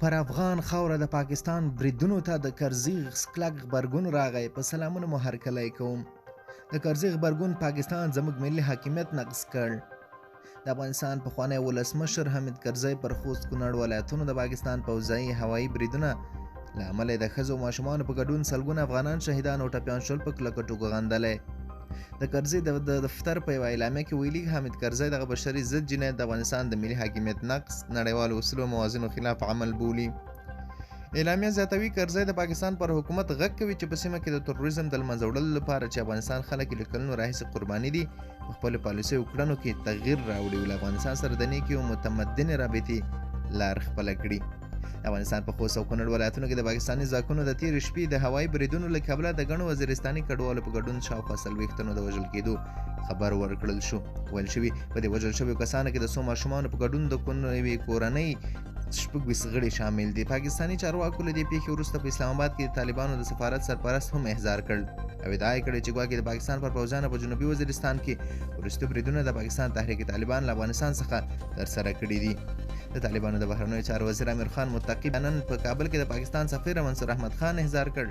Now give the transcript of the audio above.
پر افغان خاوره د پاکستان بریدونو ته د کرزي کلک غبرګون راغی. په سلامونه مو هرکلی کوم. د کرزي غبرګون پاکستان زموږ ملي حاکمیت نقض کړ. د افغانستان پخوانی ولسمشر حامد کرزي پر خوست کونړ ولایتونو د پاکستان پوځي هوایي بریدونه له امله د ښځو او ماشومانو په ګډون سلګونه افغانان شهیدان او ټپیان شول په کلکه توګه غندلی. د کرزي د دفتر په یوه اعلامیه کې ویلي حامد کرزي دغه بشري ضد جنایت د افغانستان د ملي حاکمیت نقض نړیوالو اصولو او موازینو خلاف عمل بولي. اعلامیه زیاتوي کرزي د پاکستان پر حکومت غږ کوي چې په سیمه کې د تروریزم د له منځه وړلو لپاره چې افغانستان خلک یې له کلونو راهیسې قرباني دي په خپلو پالیسیو او کړنو کې تغییر راوړي او له افغانستان سره د نیکې او متمدنې رابطې لار خپله کړي. د افغانستان په خوست او کونړ ولایتونو کې د پاکستاني ځواکونو د تېرې شپې د هوایي بریدونو له کبله د ګڼو وزیرستاني کډوالو په ګډون شاوخوا 40 تنو د وژل کېدو خبر ورکړل شو. ویل شوي په دې وژل شویو کسانو کې د څو ماشومانو په ګډون د یوې کورنۍ 26 غړي شامل دي. پاکستاني چارواکو له دې پیښې وروسته په اسلام آباد کې د طالبانو د سفارت سرپرست هم احضار کړ او ادعا یې کړې چې ګواکې د پاکستان پر پوځیانو په جنوبي وزیرستان کې وروستي بریدونه د پاکستان تحریک طالبان له افغانستان څخه ترسره کړي دي. د طالبانو د بهرنیو چارو وزیر امیر خان متقي نن په کابل کې د پاکستان سفیر منصور احمد خان احضار کړ